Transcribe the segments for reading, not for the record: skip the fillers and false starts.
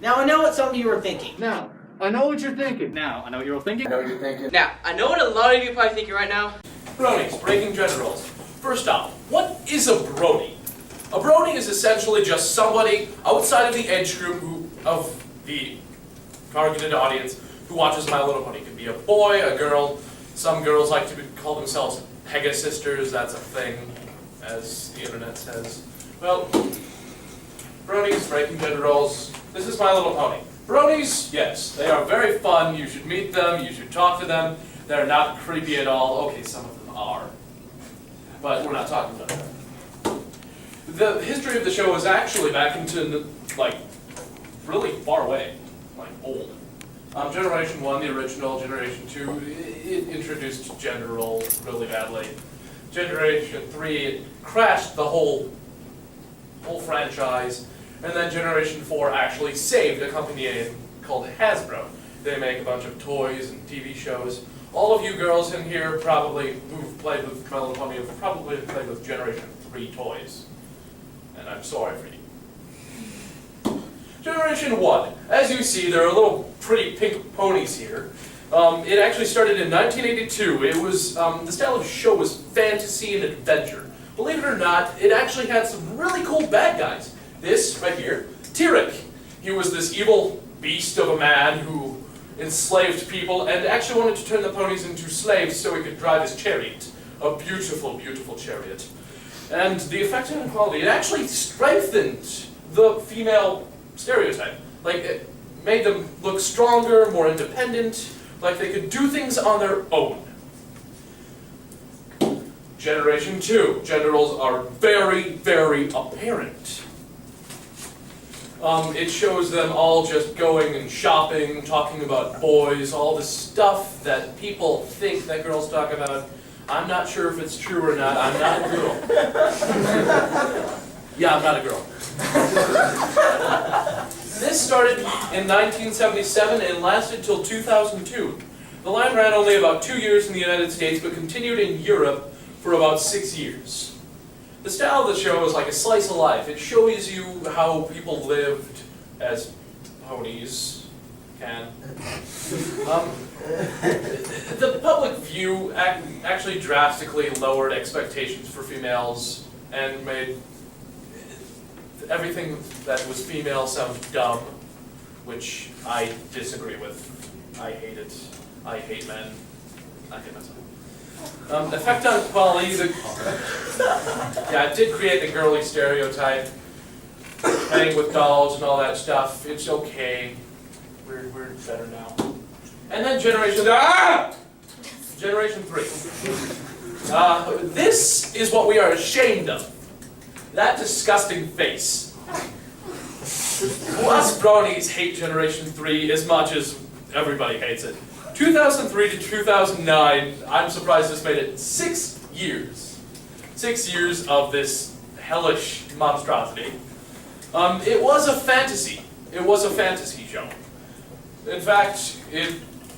Now I know what some of you are thinking. Now, I know what you're thinking. Now, I know what you're all thinking. I know what you're thinking. Now, I know what a lot of you are probably thinking right now. Bronies, breaking gender roles. First off, what is a brony? A brony is essentially just somebody outside of the age group of the targeted audience who watches My Little Pony. It could be a boy, a girl. Some girls like to call themselves Pegasisters. That's a thing, as the internet says. Well, bronies, breaking gender roles. This is My Little Pony. Bronies, yes, they are very fun. You should meet them. You should talk to them. They're not creepy at all. Okay, some of them are, but we're not talking about that. The history of the show is actually back into, like, really far away, like old. Generation 1, the original, Generation 2, it introduced gender roles really badly. Generation 3, it crashed the whole franchise. And then Generation 4 actually saved a company called Hasbro. They make a bunch of toys and TV shows. All of you girls in here probably who've played with My Little Pony have probably played with Generation 3 toys. And I'm sorry for you. Generation 1. As you see, there are little pretty pink ponies here. It actually started in 1982. It was, the style of the show was fantasy and adventure. Believe it or not, it actually had some really cool bad guys. This, right here, Tyrek. He was this evil beast of a man who enslaved people and actually wanted to turn the ponies into slaves so he could drive his chariot. A beautiful, beautiful chariot. And the effect and quality, it actually strengthened the female stereotype. Like, it made them look stronger, more independent, like they could do things on their own. Generation 2. Gender roles are very, very apparent. It shows them all just going and shopping, talking about boys, all this stuff that people think that girls talk about. I'm not sure if it's true or not. I'm not a girl. Yeah, I'm not a girl. This started in 1977 and lasted till 2002. The line ran only about 2 years in the United States, but continued in Europe for about 6 years. The style of the show is like a slice of life. It shows you how people lived as ponies can. The public view actually drastically lowered expectations for females and made everything that was female sound dumb, which I disagree with. I hate it. I hate men. I hate myself. Effect on quality, yeah, it did create the girly stereotype. Playing with dolls and all that stuff, it's okay. We're better now. And then Generation 3. This is what we are ashamed of. That disgusting face. Us bronies hate Generation 3 as much as everybody hates it. 2003 to 2009, I'm surprised this made it 6 years. 6 years of this hellish monstrosity. It was a fantasy. It was a fantasy show. In fact, it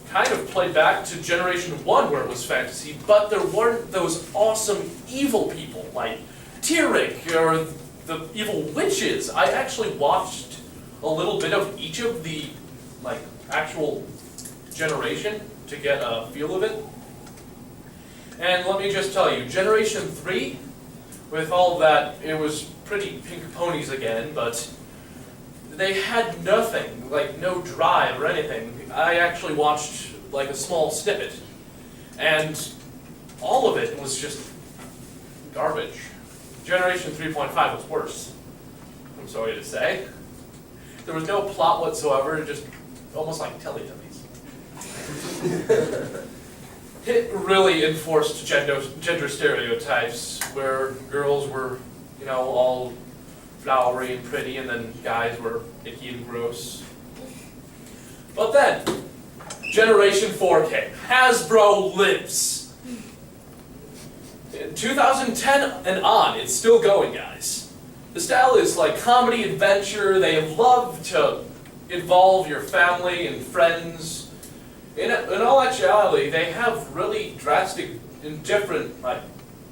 kind of played back to Generation 1 where it was fantasy, but there weren't those awesome evil people like Tyrek or the evil witches. I actually watched a little bit of each of the actual generation to get a feel of it. And let me just tell you, Generation 3, with all that, it was pretty pink ponies again, but they had nothing, like no drive or anything. I actually watched like a small snippet, and all of it was just garbage. Generation 3.5 was worse, I'm sorry to say. There was no plot whatsoever, just almost like Teletubbies. It really enforced gender stereotypes where girls were, all flowery and pretty, and then guys were icky and gross. But then, Generation 4 came. Hasbro lives. In 2010 and on, it's still going, guys. The style is like comedy adventure. They love to involve your family and friends. In all actuality, they have really drastic and different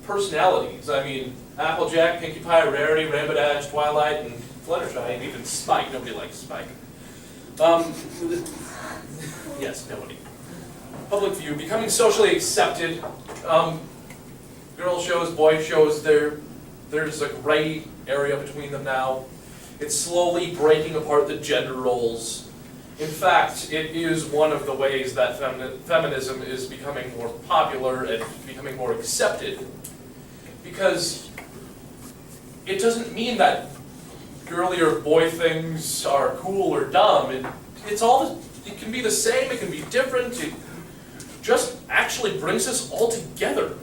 personalities. I mean, Applejack, Pinkie Pie, Rarity, Rainbow Dash, Twilight, and Fluttershy, and even Spike. Nobody likes Spike. Yes, nobody. Public view, becoming socially accepted. Girl shows, boy shows, there's a gray area between them now. It's slowly breaking apart the gender roles. In fact, it is one of the ways that feminism is becoming more popular and becoming more accepted. Because it doesn't mean that girly or boy things are cool or dumb. It can be the same, it can be different. It just actually brings us all together.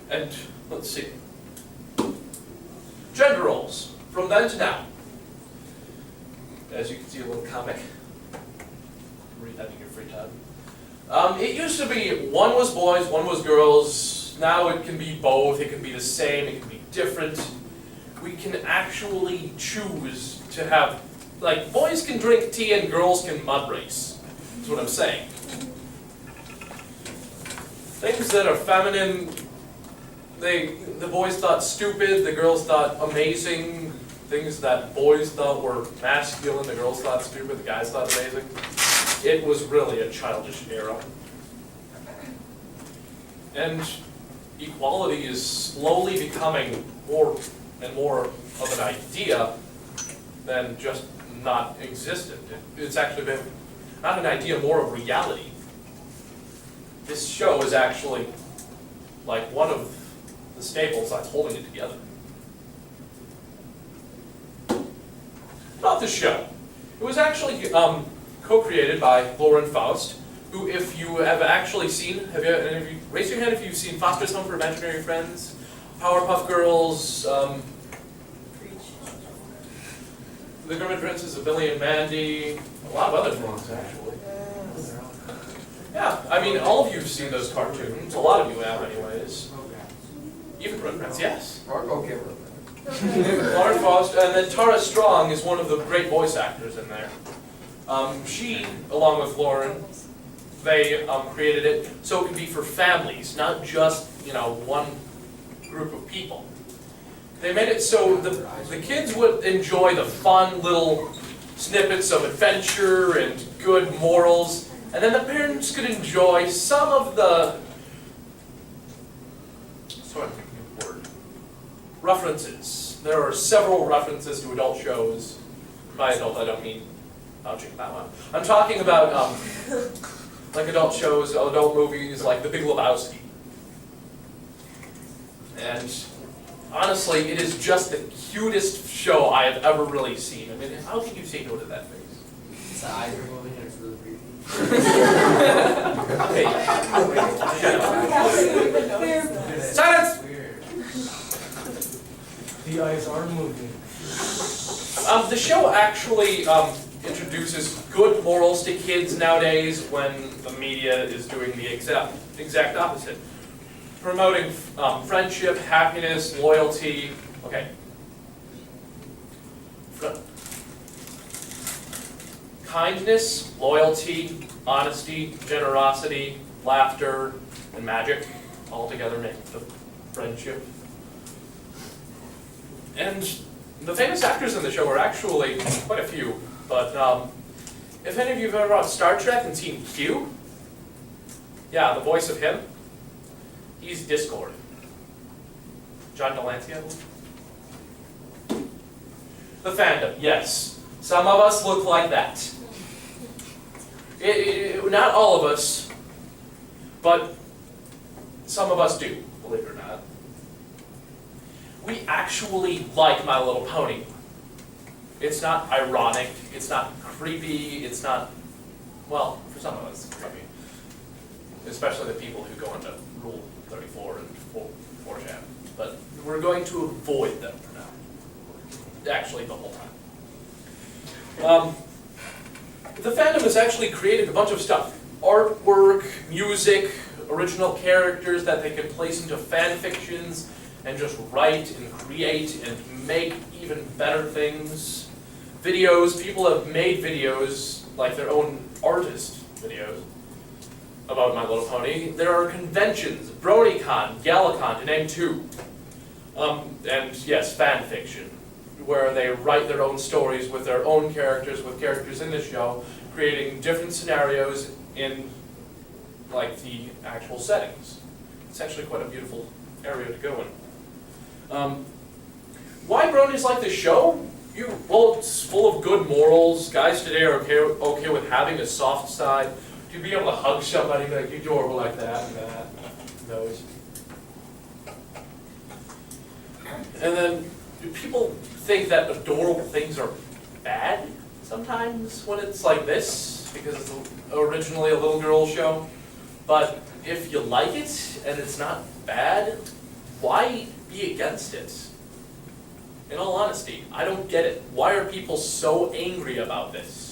And let's see. Gender roles, from then to now. As you can see, a little comic. Read that in your free time. It used to be one was boys, one was girls. Now it can be both, it can be the same, it can be different. We can actually choose to have, like, boys can drink tea and girls can mud race. That's what I'm saying. Things that are feminine, the boys thought stupid, the girls thought amazing. Things that boys thought were masculine, the girls thought stupid, the guys thought amazing. It was really a childish era. And equality is slowly becoming more and more of an idea than just not existent. It's actually been not an idea, more of reality. This show is actually like one of the staples that's holding it together. About the show. It was actually co-created by Lauren Faust, who, if you have actually seen, raise your hand if you've seen Foster's Home for Imaginary Friends, Powerpuff Girls, The Grimmett Princess of Billy and Mandy, a lot of other things actually. Yeah, I mean, all of you have seen those cartoons. A lot of you have, anyways. Even Rugrats, yes. Okay. Lauren Faust, and then Tara Strong is one of the great voice actors in there. She, along with Lauren, they created it so it can be for families, not just, one group of people. They made it so the kids would enjoy the fun little snippets of adventure and good morals, and then the parents could enjoy some of the, references. There are several references to adult shows. By adult, I don't mean vouching that one. I'm talking about like adult shows, adult movies like The Big Lebowski. And honestly, it is just the cutest show I have ever really seen. I mean, how can you say no to that face? It's the eyes are moving and it's really creepy. Hey. Silence! The eyes are moving. The show actually introduces good morals to kids nowadays when the media is doing the exact opposite. Promoting friendship, happiness, loyalty. Okay. Kindness, loyalty, honesty, generosity, laughter, and magic all together make the friendship. And the famous actors in the show are actually quite a few, but if any of you have ever watched Star Trek and seen Q, yeah, the voice of him, he's Discord. John Delancey, I believe. The fandom, yes. Some of us look like that. Not all of us, but some of us do, believe it or not. We actually like My Little Pony. It's not ironic, it's not creepy, it's not, well, for some of us, it's creepy. Especially the people who go into Rule 34 and 4chan. But we're going to avoid them for now. Actually, the whole time. The fandom has actually created a bunch of stuff. Artwork, music, original characters that they can place into fan fictions, and just write and create and make even better things. Videos, people have made videos, like their own artist videos, about My Little Pony. There are conventions, BronyCon, GalaCon, to name two. And yes, fan fiction. where they write their own stories with their own characters, with characters in the show, creating different scenarios in like the actual settings. It's actually quite a beautiful area to go in. Why Bronies like this show? Well, it's full of good morals. Guys today are okay with having a soft side. To be able to hug somebody, be like, you're adorable like that, and that, those. And then, do people think that adorable things are bad sometimes when it's like this? Because it's originally a little girl show. But if you like it, and it's not bad, why be against it? In all honesty, I don't get it. Why are people so angry about this?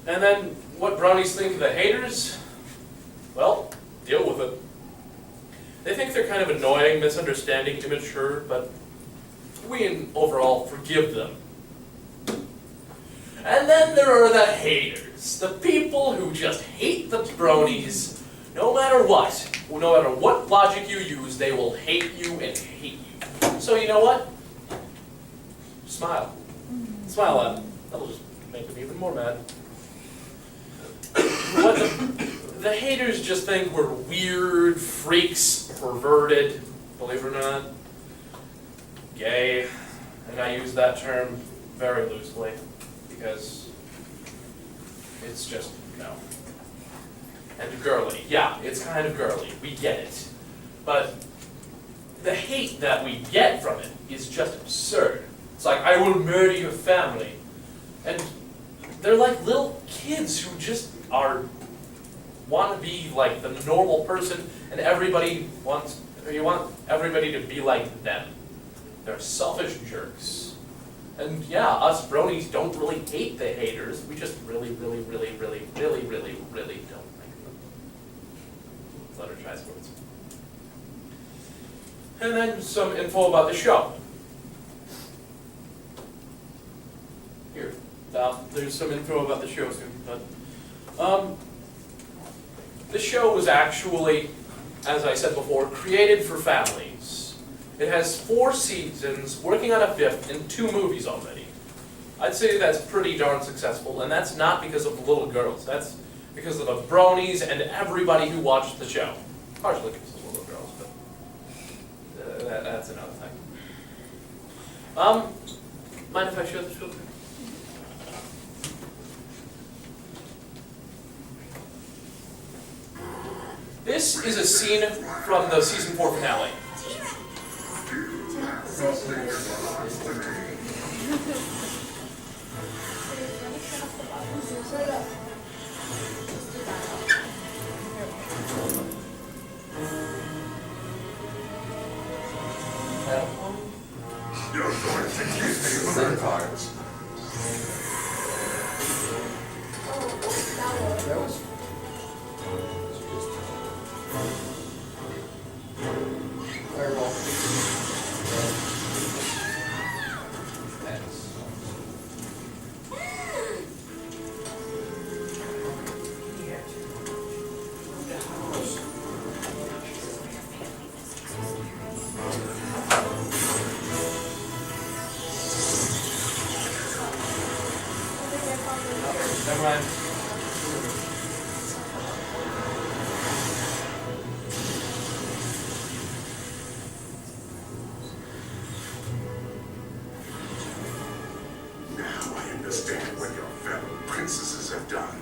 And then, what Bronies think of the haters? Well, deal with it. They think they're kind of annoying, misunderstanding, immature, but we overall forgive them. And then there are the haters. The people who just hate the Bronies, no matter what. No matter what logic you use, they will hate you and hate you. So you know what? Smile. Smile at them. That'll just make them even more mad. What the haters just think we're weird, freaks, perverted, believe it or not, gay, and I use that term very loosely because it's just, and girly. Yeah, it's kind of girly. We get it. But the hate that we get from it is just absurd. It's like, I will murder your family. And they're like little kids who just want to be like the normal person, and you want everybody to be like them. They're selfish jerks. And yeah, us Bronies don't really hate the haters. We just really, really, really, really, really, really, really don't like them. Fluttershy's words. And then some info about the show. Here, there's some info about the show soon, but the show was actually, as I said before, created for families. It has 4 seasons, working on a 5th, and 2 movies already. I'd say that's pretty darn successful, and that's not because of the little girls. That's because of the Bronies and everybody who watched the show. Partially because of the little girls, but that's another thing. Mind if I show this real quick? This is a scene from the season 4 finale. You're going to give me the cards. That was fireball. Never mind. Now I understand what your fellow princesses have done.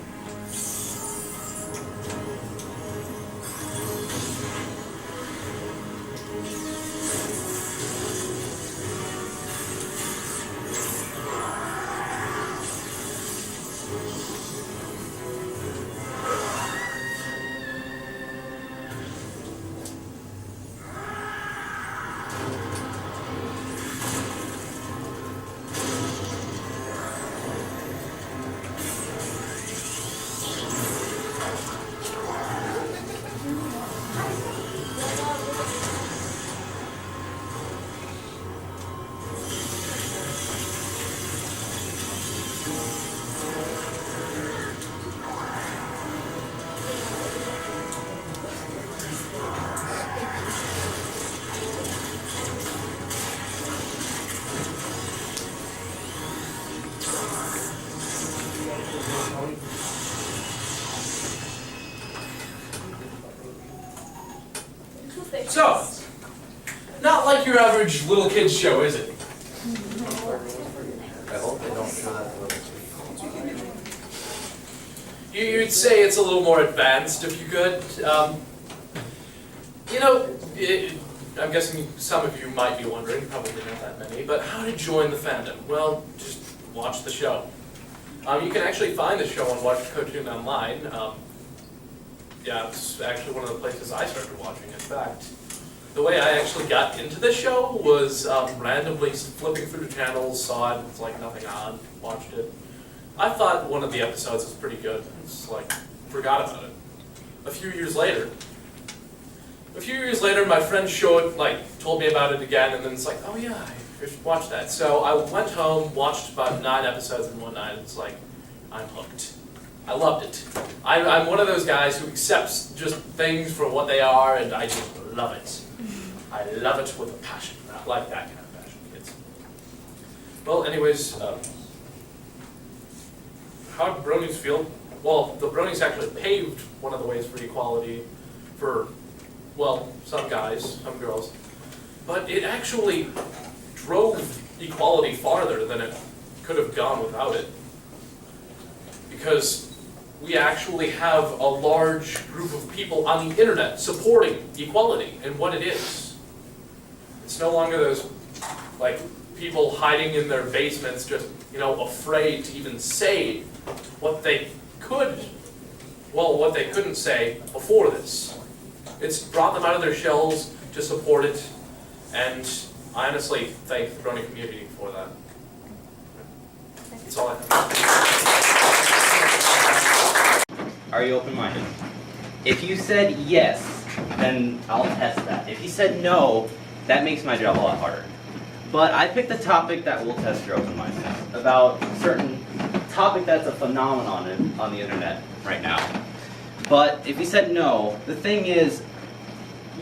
your average little kid's show, is it? I hope they don't show that little. You'd say it's a little more advanced if you could. You know, I'm guessing some of you might be wondering, probably not that many, but how to join the fandom? Well, just watch the show. You can actually find the show on Watch Cartoon Online. Yeah, it's actually one of the places I started watching. In fact, the way I actually got into the show was randomly flipping through the channels, saw it, it's like nothing on, watched it. I thought one of the episodes was pretty good. It's like, forgot about it. A few years later, my friend told me about it again, and then it's like, oh yeah, I should watch that. So I went home, watched about 9 episodes in one night, and it's like, I'm hooked. I loved it. I'm one of those guys who accepts just things for what they are, and I just love it. I love it with a passion. I like that kind of passion, kids. Well, anyways, how do Bronies feel? Well, the Bronies actually paved one of the ways for equality for, well, some guys, some girls. But it actually drove equality farther than it could have gone without it. Because we actually have a large group of people on the internet supporting equality and what it is. It's no longer those, like, people hiding in their basements just, afraid to even say what they couldn't say before this. It's brought them out of their shells to support it, and I honestly thank the Brony community for that. That's all I have. Are you open-minded? If you said yes, then I'll test that. If you said no, that makes my job a lot harder. But I picked a topic that will test your open-mindedness, about a certain topic that's a phenomenon on the internet right now. But if you said no, the thing is,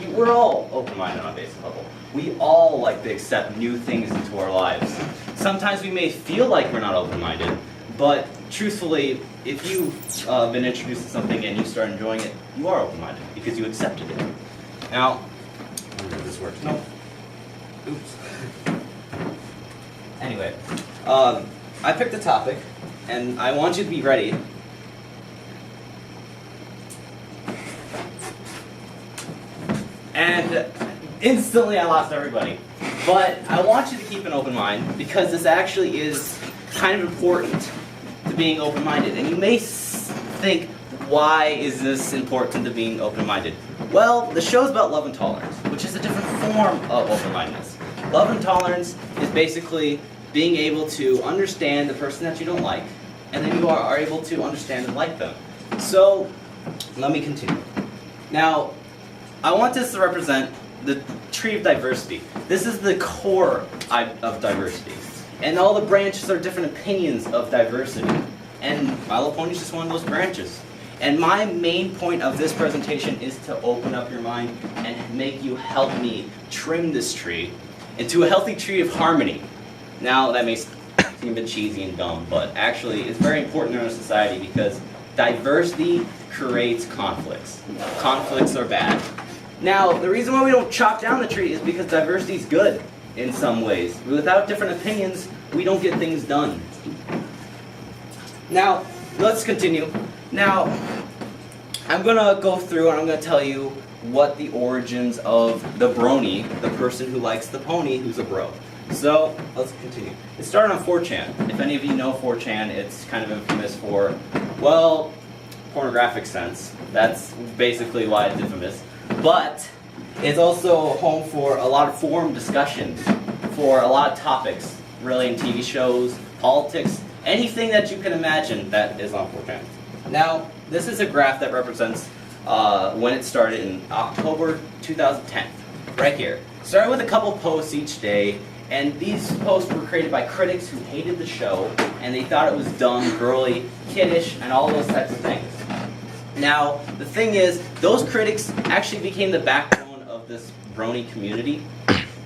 we're all open-minded on a basic level. We all like to accept new things into our lives. Sometimes we may feel like we're not open-minded, but truthfully, if you've been introduced to something and you start enjoying it, you are open-minded because you accepted it. Now, I wonder if this works. No. Oops. Anyway, I picked a topic, and I want you to be ready. And instantly I lost everybody. But I want you to keep an open mind, because this actually is kind of important to being open-minded. And you may think, why is this important to being open-minded? Well, the show's about love and tolerance, which is a different form of open-mindedness. Love and tolerance is basically being able to understand the person that you don't like, and then you are able to understand and like them. So, let me continue. Now, I want this to represent the tree of diversity. This is the core of diversity. And all the branches are different opinions of diversity. And My Little Pony is just one of those branches. And my main point of this presentation is to open up your mind and make you help me trim this tree into a healthy tree of harmony. Now, that may seem a bit cheesy and dumb, but actually it's very important in our society because diversity creates conflicts. Conflicts are bad. Now, the reason why we don't chop down the tree is because diversity is good in some ways. Without different opinions, we don't get things done. Now, let's continue. Now, I'm going to go through and I'm going to tell you what the origins of the Brony, the person who likes the pony, who's a bro. So, let's continue. It started on 4chan. If any of you know 4chan, it's kind of infamous for, well, pornographic sense. That's basically why it's infamous. But it's also home for a lot of forum discussions for a lot of topics relating to TV shows, politics, anything that you can imagine that is on 4chan. Now, this is a graph that represents when it started in October 2010, right here. Started with a couple posts each day, and these posts were created by critics who hated the show, and they thought it was dumb, girly, kiddish, and all those types of things. Now, the thing is, those critics actually became the backbone of this Brony community.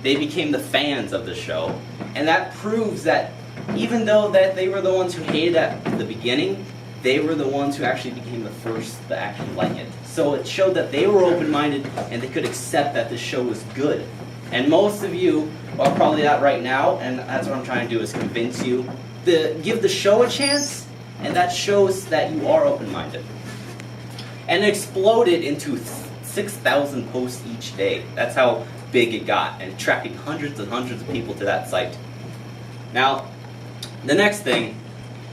They became the fans of the show, and that proves that even though that they were the ones who hated at the beginning, they were the ones who actually became the first to actually like it. So it showed that they were open-minded and they could accept that the show was good. And most of you are probably that right now, and that's what I'm trying to do, is convince you. Give the show a chance, and that shows that you are open-minded. And it exploded into 6,000 posts each day. That's how big it got, and attracting hundreds and hundreds of people to that site. Now, the next thing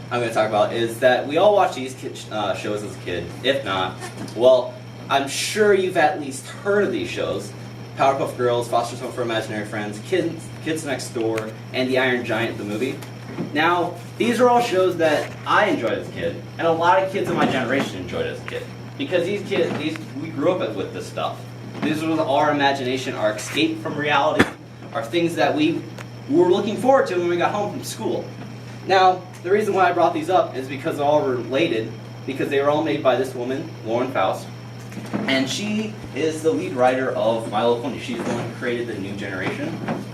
I'm going to talk about is that we all watch these shows as a kid. If not, well, I'm sure you've at least heard of these shows. Powerpuff Girls, Foster's Home for Imaginary Friends, Kids Next Door, and The Iron Giant, the movie. Now, these are all shows that I enjoyed as a kid, and a lot of kids in my generation enjoyed as a kid. Because we grew up with this stuff. These were our imagination, our escape from reality, our things that we were looking forward to when we got home from school. Now, the reason why I brought these up is because they're all related, because they were all made by this woman, Lauren Faust, and she is the lead writer of My Little Pony. She's the one who created the new generation,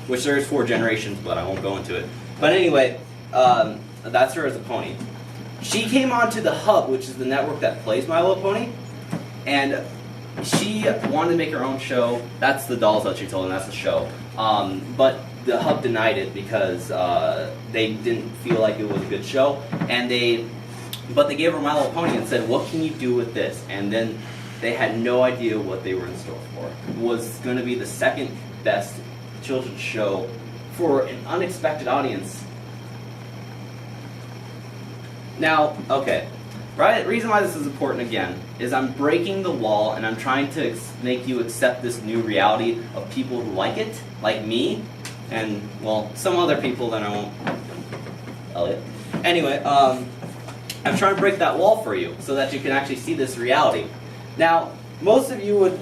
which there's 4 generations, but I won't go into it. But anyway, that's her as a pony. She came onto the Hub, which is the network that plays My Little Pony, and she wanted to make her own show. That's the dolls that she told, and that's the show. But the Hub denied it because they didn't feel like it was a good show, but they gave her My Little Pony and said, "What can you do with this?" And then they had no idea what they were in store for. It was going to be the second best children's show for an unexpected audience. Now, okay, right? The reason why this is important again is I'm breaking the wall and I'm trying to make you accept this new reality of people who like it, like me, and, well, some other people that I won't. Elliot. Anyway, I'm trying to break that wall for you so that you can actually see this reality. Now, most of you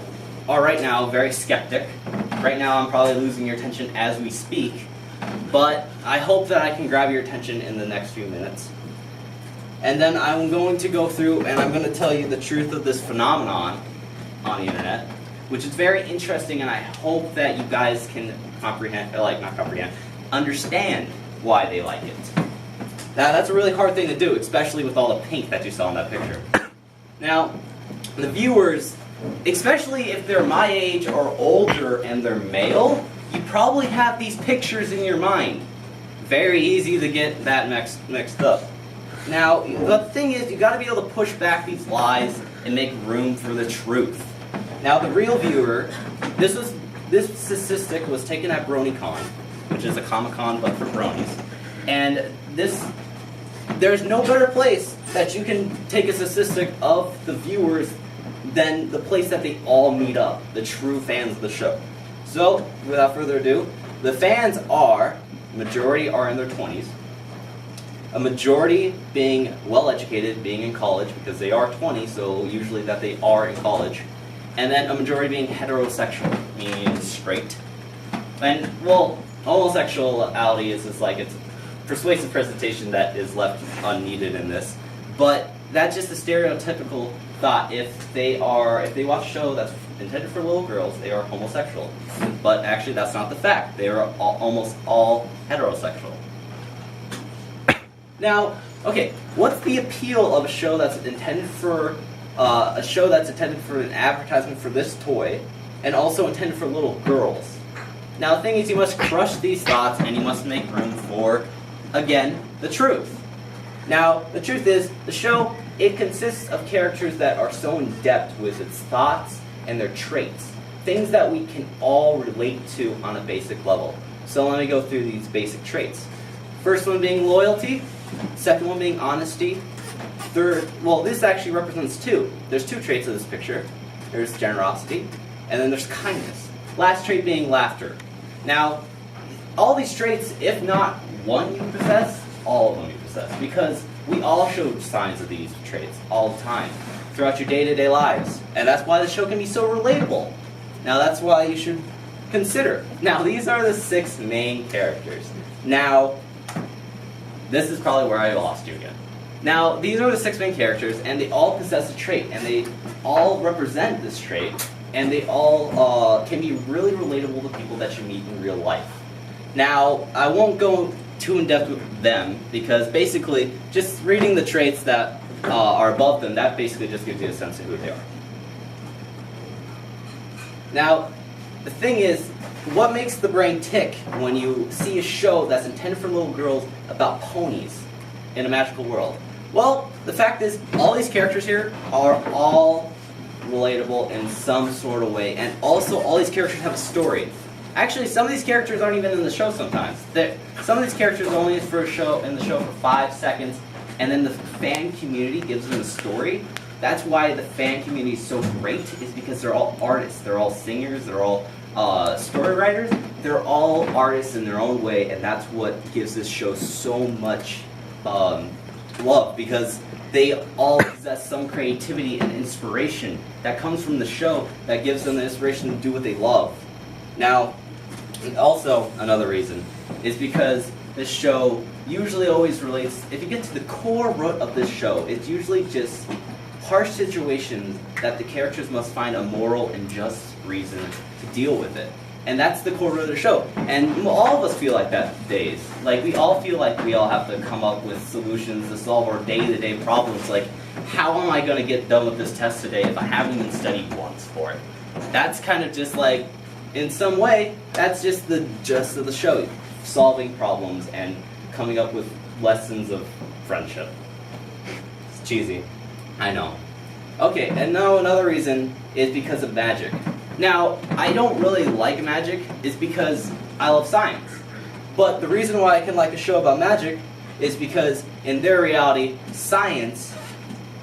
are right now very skeptic. Right now I'm probably losing your attention as we speak, but I hope that I can grab your attention in the next few minutes. And then I'm going to go through and I'm going to tell you the truth of this phenomenon on the internet, which is very interesting, and I hope that you guys can understand why they like it. Now, that's a really hard thing to do, especially with all the pink that you saw in that picture. Now, the viewers, especially if they're my age or older and they're male, you probably have these pictures in your mind. Very easy to get that mixed up. Now, the thing is, you got to be able to push back these lies and make room for the truth. Now, the real viewer, this statistic was taken at BronyCon, which is a Comic-Con but for Bronies, and there's no better place that you can take a statistic of the viewers than the place that they all meet up, the true fans of the show. So, without further ado, the fans majority are in their 20s, a majority being well-educated, being in college, because they are 20, so usually that they are in college, and then a majority being heterosexual, meaning straight. And, well, homosexuality is just like, it's a persuasive presentation that is left unneeded in this, but that's just a stereotypical thought. If they watch a show that's intended for little girls, they are homosexual. But actually, that's not the fact. They are almost all heterosexual. Now, okay, what's the appeal of a show that's intended for an advertisement for this toy, and also intended for little girls? Now, the thing is, you must crush these thoughts, and you must make room for, again, the truth. Now, the truth is, the show, it consists of characters that are so in depth with its thoughts and their traits, things that we can all relate to on a basic level. So let me go through these basic traits. First one being loyalty, second one being honesty, third, well, this actually represents 2. There's 2 traits of this picture. There's generosity, and then there's kindness. Last trait being laughter. Now, all these traits, if not one you possess, all of them you possess, because we all show signs of these traits all the time throughout your day-to-day lives, and that's why the show can be so relatable. Now, that's why you should consider. Now, these are the 6 main characters. Now, this is probably where I lost you again. Now, these are the 6 main characters, and they all possess a trait, and they all represent this trait, and they all can be really relatable to people that you meet in real life. Now, I won't go too in-depth with them, because basically, just reading the traits that are above them, that basically just gives you a sense of who they are. Now, the thing is, what makes the brain tick when you see a show that's intended for little girls about ponies in a magical world? Well, the fact is, all these characters here are all relatable in some sort of way, and also all these characters have a story. Actually, some of these characters aren't even in the show sometimes. Some of these characters are only in the show for 5 seconds, and then the fan community gives them a story. That's why the fan community is so great, is because they're all artists, they're all singers, they're all story writers. They're all artists in their own way, and that's what gives this show so much love, because they all possess some creativity and inspiration that comes from the show that gives them the inspiration to do what they love. Now, also another reason is because this show usually always relates, if you get to the core root of this show, it's usually just harsh situations that the characters must find a moral and just reason to deal with it. And that's the core root of the show. And all of us feel like that days. Like, we all feel like we all have to come up with solutions to solve our day-to-day problems. Like, how am I going to get done with this test today if I haven't even studied once for it? That's kind of just like, in some way, that's just the gist of the show. Solving problems and coming up with lessons of friendship. It's cheesy. I know. Okay, and now another reason is because of magic. Now, I don't really like magic is because I love science. But the reason why I can like a show about magic is because in their reality, science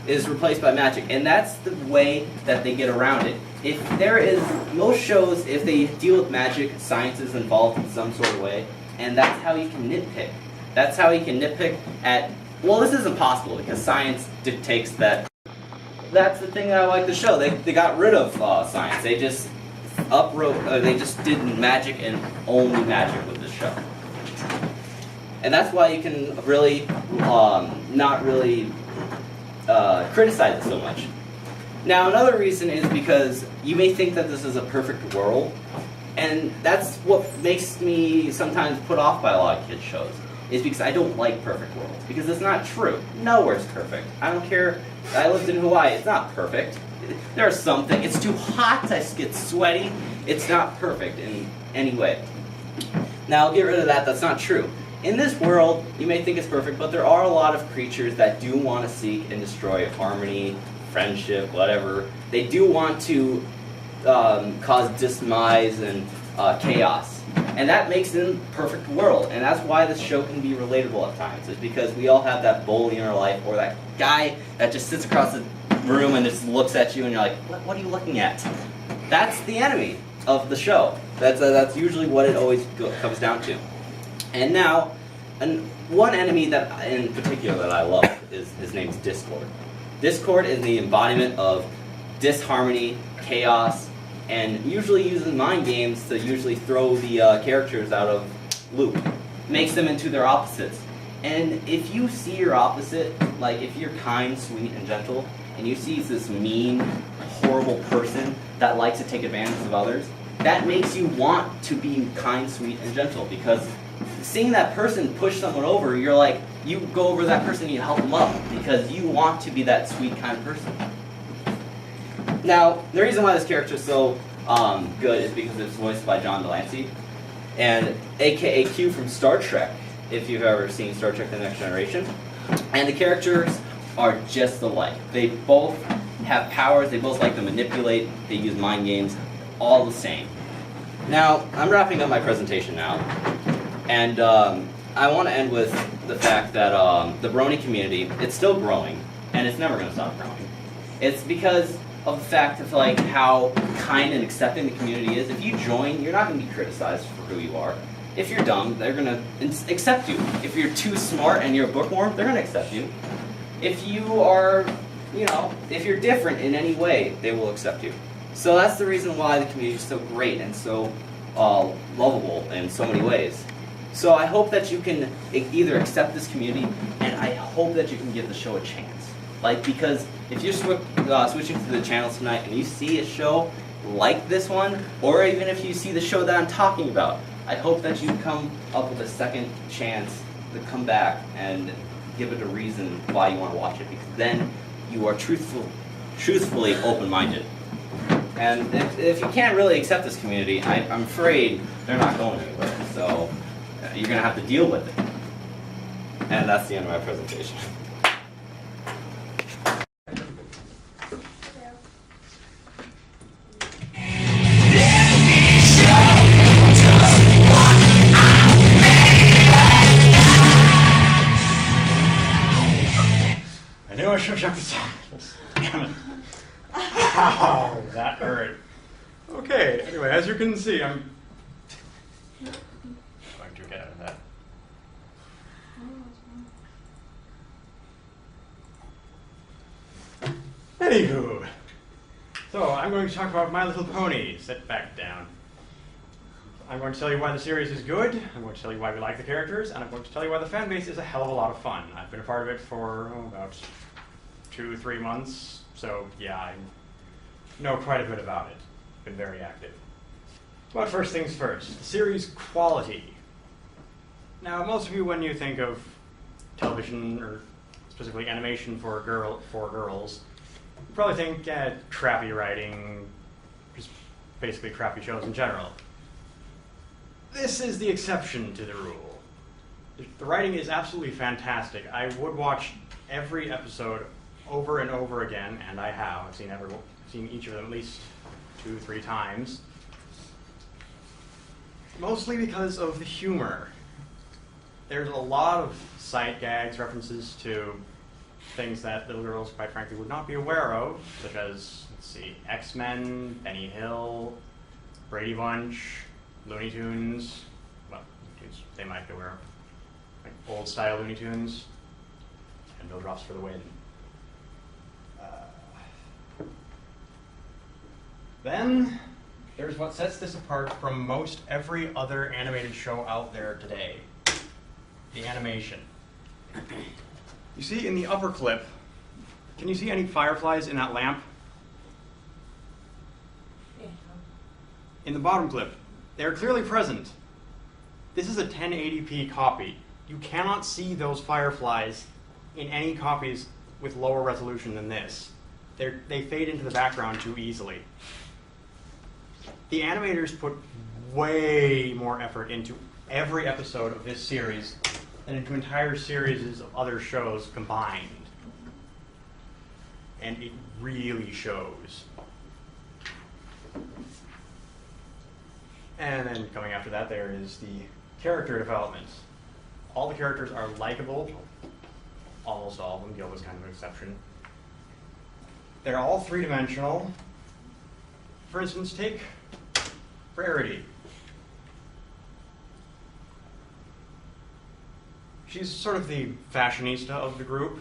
is replaced by magic. And that's the way that they get around it. If there is, most shows, if they deal with magic, science is involved in some sort of way. And that's how you can nitpick. That's how you can nitpick at, well, this isn't possible because science dictates that. That's the thing that I like the show. They got rid of science. They just they just did magic and only magic with this show. And that's why you can really not really criticize it so much. Now, another reason is because you may think that this is a perfect world, and that's what makes me sometimes put off by a lot of kids' shows, is because I don't like perfect worlds, because it's not true. Nowhere's perfect. I don't care. I lived in Hawaii. It's not perfect. There are some things. It's too hot. I get sweaty. It's not perfect in any way. Now, get rid of that. That's not true. In this world, you may think it's perfect, but there are a lot of creatures that do want to seek and destroy harmony, friendship, whatever. They do want to cause dismise and chaos. And that makes it a perfect world. And that's why this show can be relatable at times. It's because we all have that bully in our life, or that guy that just sits across the room and just looks at you and you're like, what are you looking at? That's the enemy of the show. That's usually what it always comes down to. And now, one enemy that in particular that I love is, his name's Discord. Discord is the embodiment of disharmony, chaos, and usually uses mind games to usually throw the characters out of loop. Makes them into their opposites. And if you see your opposite, like if you're kind, sweet, and gentle, and you see this mean, horrible person that likes to take advantage of others, that makes you want to be kind, sweet, and gentle, because seeing that person push someone over, you're like, you go over to that person and you help them up, because you want to be that sweet, kind person. Now, the reason why this character is so good is because it's voiced by John Delancey, and aka Q from Star Trek, if you've ever seen Star Trek The Next Generation. And the characters are just alike. They both have powers, they both like to manipulate, they use mind games, all the same. Now, I'm wrapping up my presentation now, and I want to end with the fact that the Brony community, it's still growing, and it's never going to stop growing. It's because of the fact of like how kind and accepting the community is. If you join, you're not going to be criticized for who you are. If you're dumb, they're going to accept you. If you're too smart and you're a bookworm, they're going to accept you. If you are, if you're different in any way, they will accept you. So that's the reason why the community is so great and so lovable in so many ways. So I hope that you can either accept this community, and I hope that you can give the show a chance. Because if you're switching to the channels tonight and you see a show like this one, or even if you see the show that I'm talking about, I hope that you come up with a second chance to come back and give it a reason why you want to watch it, because then you are truthfully open-minded. And if you can't really accept this community, I'm afraid they're not going anywhere. So you're going to have to deal with it. And that's the end of my presentation. I knew I should have checked the subtitles. Damn it. Ow, that hurt. Okay, anyway, as you can see, I'm going to get out of that. Anywho, so I'm going to talk about My Little Pony. Sit back down. I'm going to tell you why the series is good, I'm going to tell you why we like the characters, and I'm going to tell you why the fan base is a hell of a lot of fun. I've been a part of it for about 2-3 months, so yeah, I know quite a bit about it. Been very active. But first things first, the series quality. Now, most of you, when you think of television, or specifically animation for girls, you probably think crappy writing, just basically crappy shows in general. This is the exception to the rule. The writing is absolutely fantastic. I would watch every episode over and over again, and I have. I've seen each of them at least 2-3 times. Mostly because of the humor. There's a lot of sight gags, references to things that little girls, quite frankly, would not be aware of, such as, let's see, X-Men, Benny Hill, Brady Bunch, Looney Tunes. Well, they might be aware of. Like old-style Looney Tunes, and No Drops for the Win. Then, there's what sets this apart from most every other animated show out there today. The animation. You see in the upper clip, can you see any fireflies in that lamp? Yeah. In the bottom clip, they are clearly present. This is a 1080p copy. You cannot see those fireflies in any copies with lower resolution than this. They fade into the background too easily. The animators put way more effort into every episode of this series than into entire series of other shows combined. And it really shows. And then coming after that, there is the character development. All the characters are likable. Almost all of them. Gil was kind of an exception. They're all three-dimensional. For instance, take Rarity. She's sort of the fashionista of the group.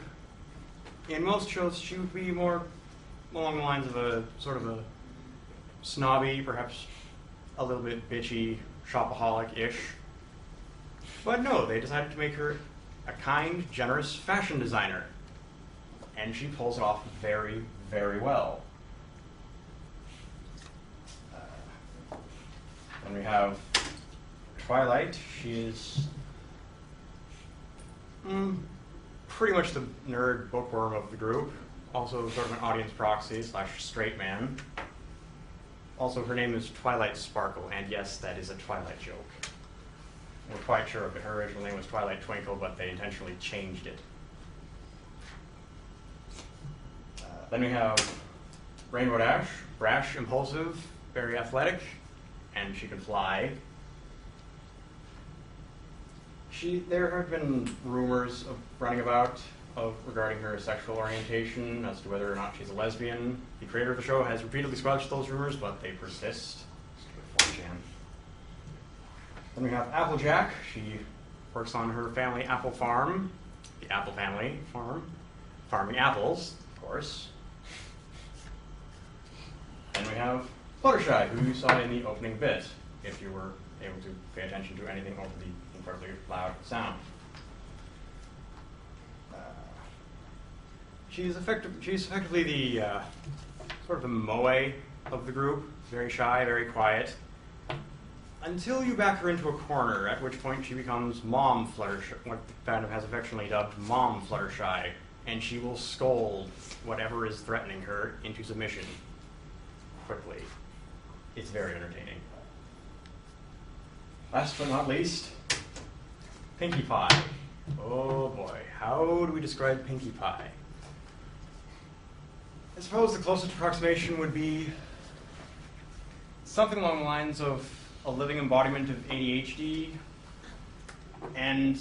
In most shows, she would be more along the lines of a sort of a snobby, perhaps a little bit bitchy, shopaholic-ish. But no, they decided to make her a kind, generous fashion designer. And she pulls it off very, very well. Then we have Twilight. She is pretty much the nerd bookworm of the group. Also sort of an audience proxy / straight man. Also, her name is Twilight Sparkle, and yes, that is a Twilight joke. We're quite sure of it. Her original name was Twilight Twinkle, but they intentionally changed it. Then we have Rainbow Dash, brash, impulsive, very athletic, and she can fly. There have been rumors running about regarding her sexual orientation as to whether or not she's a lesbian. The creator of the show has repeatedly squelched those rumors, but they persist. Then we have Applejack. She works on her family apple farm, the Apple family farm, farming apples, of course. Then we have Fluttershy, who you saw in the opening bit, if you were able to pay attention to anything over the incredibly loud sound. She's effectively the sort of the moe of the group, very shy, very quiet, until you back her into a corner, at which point she becomes Mom Fluttershy, what the fandom has affectionately dubbed Mom Fluttershy, and she will scold whatever is threatening her into submission. quickly. It's very entertaining. Last but not least, Pinkie Pie. Oh boy, how do we describe Pinkie Pie? I suppose the closest approximation would be something along the lines of a living embodiment of ADHD and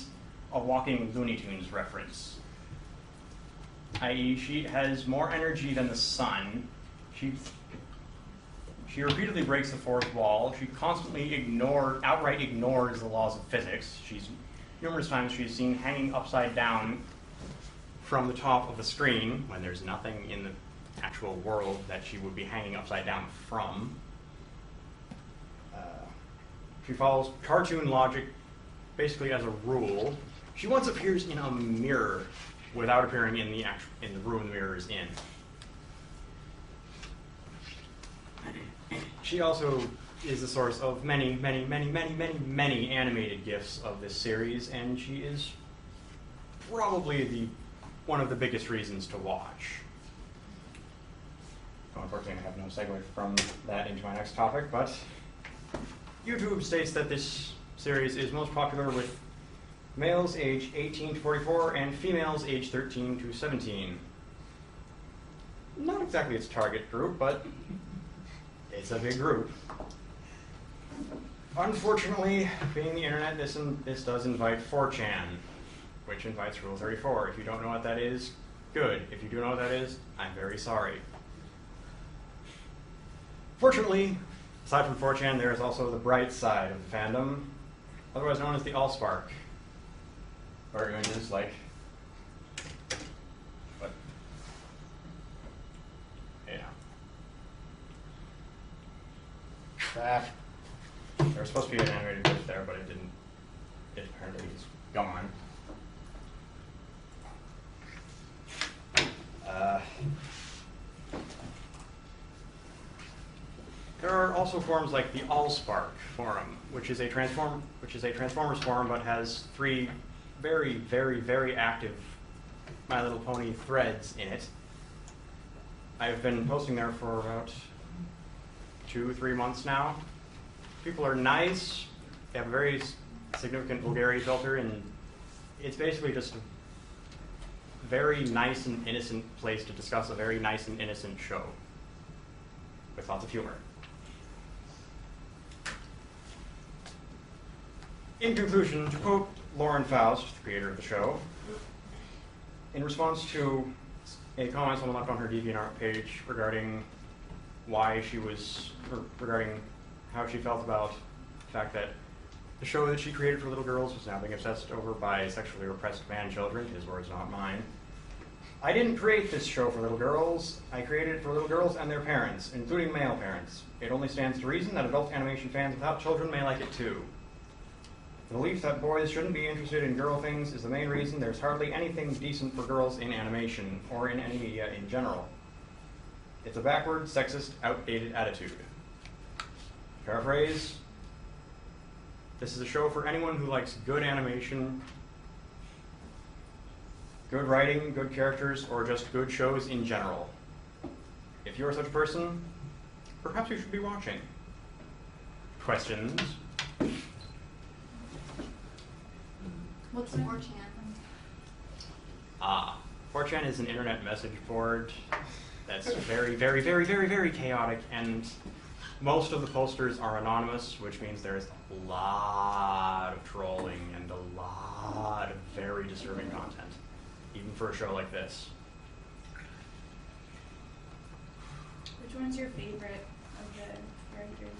a walking Looney Tunes reference. I.e., she has more energy than the sun. She repeatedly breaks the fourth wall. She constantly outright ignores the laws of physics. Numerous times she's seen hanging upside down from the top of the screen when there's nothing in the actual world that she would be hanging upside down from. She follows cartoon logic basically as a rule. She once appears in a mirror without appearing in the room the mirror is in. She also is the source of many, many, many, many, many, many animated GIFs of this series, and she is probably one of the biggest reasons to watch. Unfortunately, I have no segue from that into my next topic, but YouTube states that this series is most popular with males age 18 to 44 and females age 13 to 17. Not exactly its target group, but it's a big group. Unfortunately, being the internet, this does invite 4chan, which invites Rule 34. If you don't know what that is, good. If you do know what that is, I'm very sorry. Fortunately, aside from 4chan, there is also the bright side of the fandom, otherwise known as the Allspark. Or images like, what? Yeah. There was supposed to be an animated GIF there, but it didn't. It apparently is gone. There are also forums like the Allspark forum, which is a Transformers forum, but has 3 very, very, very active My Little Pony threads in it. I've been posting there for about 2-3 months now. People are nice. They have a very significant vulgarity filter, and it's basically just a very nice and innocent place to discuss a very nice and innocent show with lots of humor. In conclusion, to quote Lauren Faust, the creator of the show, in response to a comment someone left on her DeviantArt page regarding regarding how she felt about the fact that the show that she created for little girls was now being obsessed over by sexually repressed man children, his words, not mine. I didn't create this show for little girls. I created it for little girls and their parents, including male parents. It only stands to reason that adult animation fans without children may like it too. The belief that boys shouldn't be interested in girl things is the main reason there's hardly anything decent for girls in animation, or in any media in general. It's a backward, sexist, outdated attitude. Paraphrase, this is a show for anyone who likes good animation, good writing, good characters, or just good shows in general. If you're such a person, perhaps you should be watching. Questions? What's 4chan? 4chan is an internet message board that's very, very, very, very, very chaotic, and most of the posters are anonymous, which means there's a lot of trolling and a lot of very disturbing content, even for a show like this. Which one's your favorite of the characters?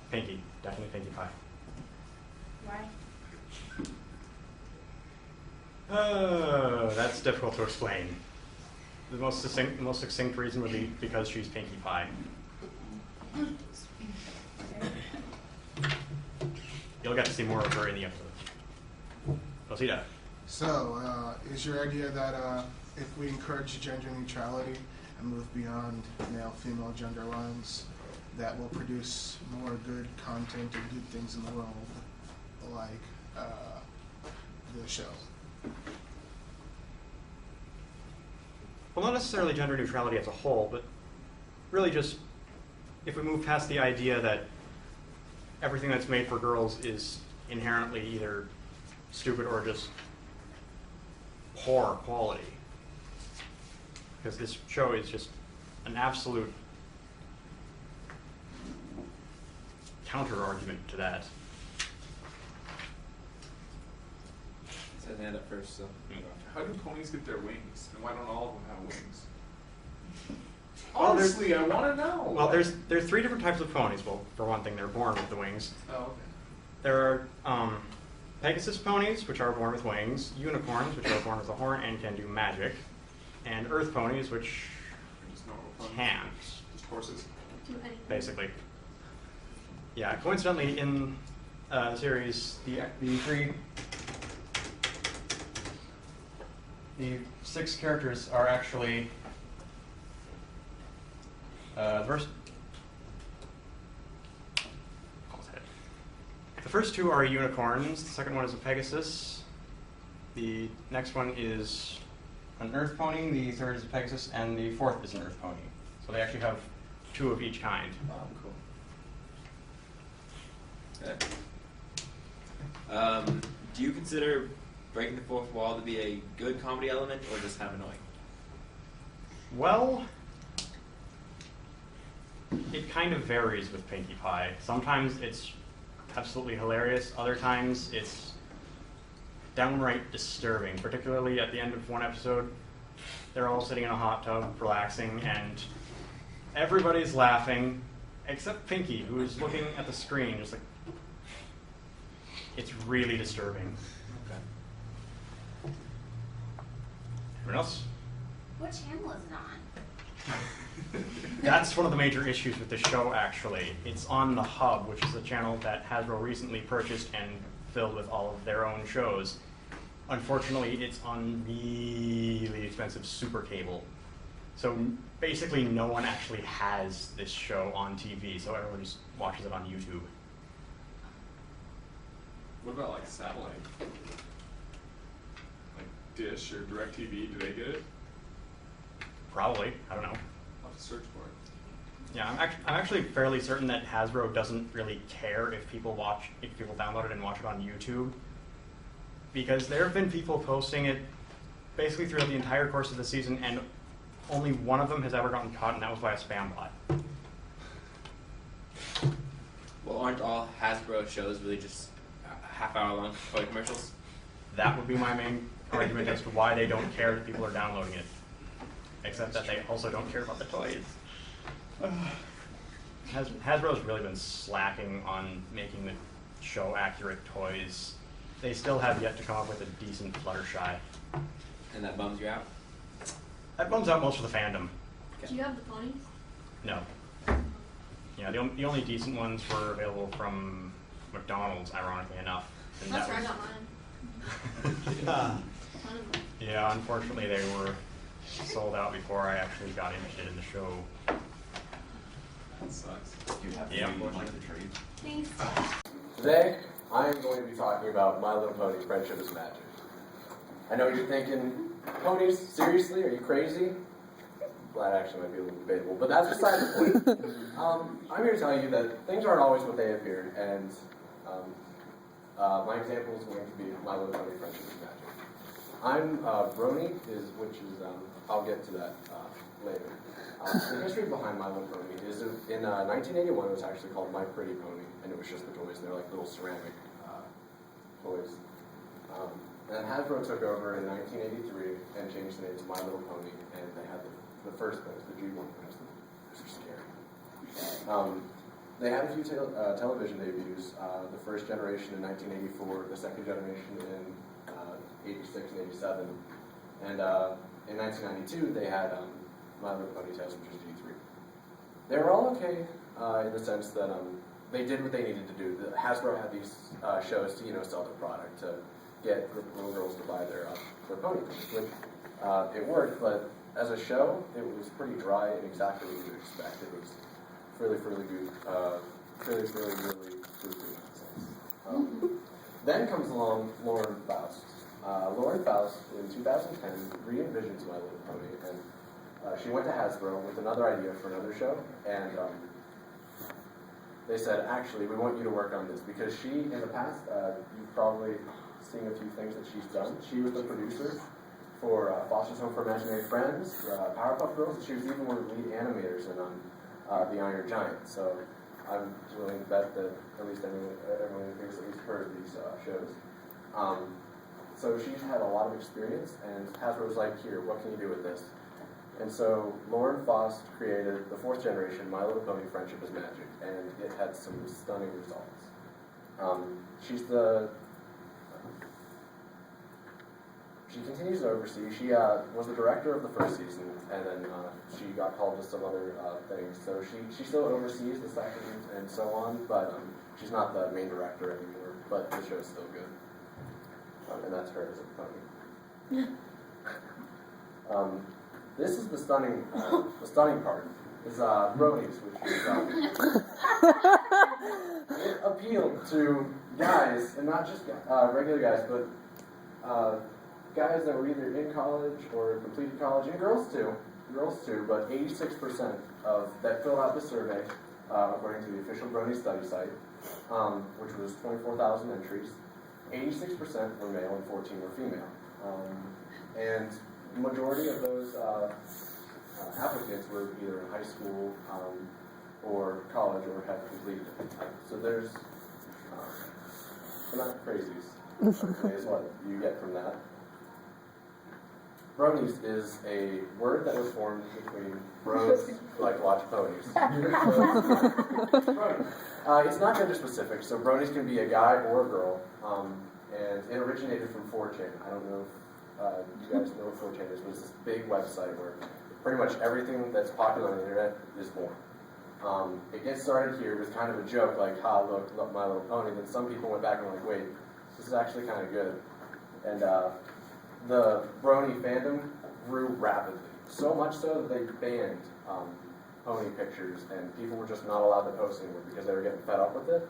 Pinkie, definitely Pinkie Pie. Why? That's difficult to explain. The most succinct reason would be because she's Pinkie Pie. You'll get to see more of her in the episode. Rosita. So, is your idea that if we encourage gender neutrality and move beyond male-female gender lines, that will produce more good content and good things in the world, like the show? Well, not necessarily gender neutrality as a whole, but really just if we move past the idea that everything that's made for girls is inherently either stupid or just poor quality. Because this show is just an absolute counter-argument to that. Said hand up first, so. How do ponies get their wings? And why don't all of them have wings? Well, Honestly, I want to know. Well, there's 3 different types of ponies. Well, for one thing, they're born with the wings. Oh, okay. There are Pegasus ponies, which are born with wings, unicorns, which are born with a horn and can do magic, and earth ponies, which Just normal ponies. can't, Just horses. Do anything. basically. Yeah, coincidentally, in the series, the 6 characters are actually the first 2 are unicorns. The second one is a Pegasus. The next one is an Earth pony. The third is a Pegasus, and the fourth is an Earth pony. So they actually have 2 of each kind. Oh, cool. Okay. Do you consider breaking the fourth wall to be a good comedy element, or just kind of annoying? Well, it kind of varies with Pinkie Pie. Sometimes it's absolutely hilarious. Other times it's downright disturbing, particularly at the end of one episode. They're all sitting in a hot tub, relaxing, and everybody's laughing, except Pinkie, who is looking at the screen, just like, it's really disturbing. Okay. Anyone else? What channel is it on? That's one of the major issues with the show, actually. It's on the Hub, which is a channel that Hasbro recently purchased and filled with all of their own shows. Unfortunately, it's on really expensive super cable. So basically no one actually has this show on TV, so everyone just watches it on YouTube. What about like satellite? Like Dish or DirecTV, do they get it? Probably, I don't know. I'll have to search for it. Yeah, I'm actually fairly certain that Hasbro doesn't really care if people download it and watch it on YouTube, because there have been people posting it basically throughout the entire course of the season, and only one of them has ever gotten caught, and that was by a spam bot. Well, aren't all Hasbro shows really just half-hour-long toy commercials? That would be my main argument as to why they don't care that people are downloading it. Except that they also don't care about the toys. Hasbro's really been slacking on making the show accurate toys. They still have yet to come up with a decent Fluttershy. And that bums you out? That bums out most of the fandom. Do you have the ponies? No. Yeah, the only decent ones were available from McDonald's, ironically enough. And That's that where I was- got mine. Yeah. A ton of them. Yeah, unfortunately they were sold out before I actually got interested in the show. That sucks. Yep. Thanks. Today, I am going to be talking about My Little Pony: Friendship is Magic. I know you're thinking, ponies? Seriously? Are you crazy? Well, that actually might be a little debatable, but that's beside the point. I'm here to tell you that things aren't always what they appear, and my example is going to be My Little Pony: Friendship is Magic. I'm Brony, which is I'll get to that later. The history behind My Little Pony is in 1981 it was actually called My Pretty Pony, and it was just the toys. They're like little ceramic toys. And Hasbro took over in 1983 and changed the name to My Little Pony, and they had the first ponies, the G1 ponies. Those are scary. They had a few television debuts. The first generation in 1984, the second generation in 86 and 87, and in 1992 they had My Little Pony Tales, which is G3. They were all okay in the sense that they did what they needed to do. Hasbro had these shows to sell their product, to get little girls to buy their pony things, which it worked, but as a show it was pretty dry and exactly what you would expect. It was really good, really goofy nonsense. Then comes along Lauren Faust. Lauren Faust, in 2010, re-envisioned My Little Pony, and she went to Hasbro with another idea for another show, and they said, actually, we want you to work on this, because she, in the past, you've probably seen a few things that she's done. She was the producer for Foster's Home for Imaginary Friends, Powerpuff Girls, and she was even one of the lead animators in The Iron Giant. So I'm willing to bet that at least everyone has at least heard of these shows. So she's had a lot of experience, and Hasbro was like, here, what can you do with this? And so Lauren Faust created the 4th generation My Little Pony Friendship is Magic, and it had some stunning results. She continues to oversee. She was the director of the first season, and then she got called to some other things. So she still oversees the second and so on, but she's not the main director anymore. But the show's still good, and that's her as a pony. This is the stunning part. Is Bronies, which is it appealed to guys, and not just regular guys, but guys that were either in college or completed college, and girls too, but 86% of that filled out the survey, according to the official Brony study site, which was 24,000 entries, 86% were male and 14 were female. And the majority of those applicants were either in high school or college or had completed it. So there's, they're not crazies, is what you get from that. Bronies is a word that was formed between bros who like to watch ponies. It's not gender specific, so bronies can be a guy or a girl, and it originated from 4chan. I don't know if you guys know what 4chan is, but it's this big website where pretty much everything that's popular on the internet is born. It gets started here with kind of a joke, like, ha, look, My Little Pony. Then some people went back and were like, wait, this is actually kind of good. And the Brony fandom grew rapidly. So much so that they banned pony pictures, and people were just not allowed to post anymore because they were getting fed up with it.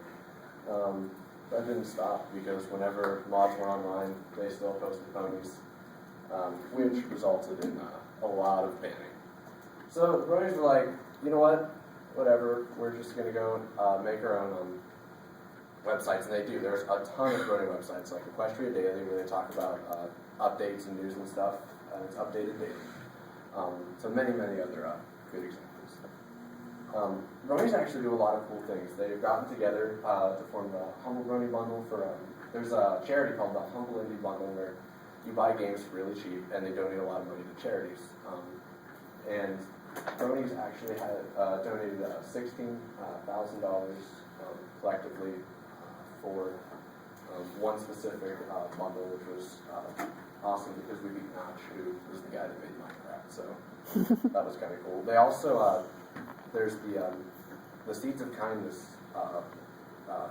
That didn't stop, because whenever mods were online, they still posted ponies, which resulted in a lot of banning. So the Bronies were like, you know what? Whatever, we're just going to go make our own websites, and they do. There's a ton of Brony websites, like Equestria Daily, where they talk about updates and news and stuff, and it's updated daily. So many other good examples. Bronies actually do a lot of cool things. They've gotten together to form the Humble Brony Bundle for, there's a charity called the Humble Indie Bundle where you buy games really cheap and they donate a lot of money to charities. And Bronies actually had donated $16,000 collectively for one specific bundle, which was awesome because we beat Notch, who was the guy that made Minecraft, so that was kind of cool. They also, there's the Seeds of Kindness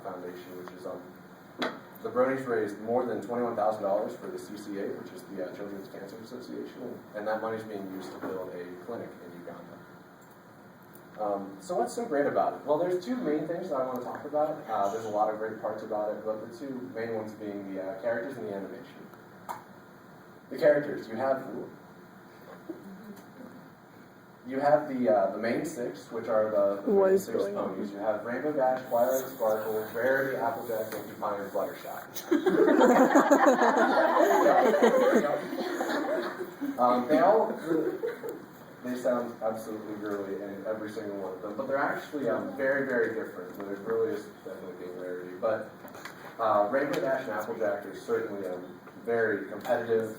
Foundation, which is the Bronies raised more than $21,000 for the CCA, which is the Children's Cancer Association, and that money is being used to build a clinic in Uganda. So what's so great about it? Well, there's two main things that I want to talk about. There's a lot of great parts about it, but the two main ones being the characters and the animation. The characters, you have the main six, which are the main six ponies. You have Rainbow Dash, Twilight Sparkle, Rarity, Applejack, Pinkie Pie, and Fluttershy. They sound absolutely girly in every single one of them, but they're actually very different. So there's really is definitely being Rarity. But Rainbow Dash and Applejack are certainly very competitive,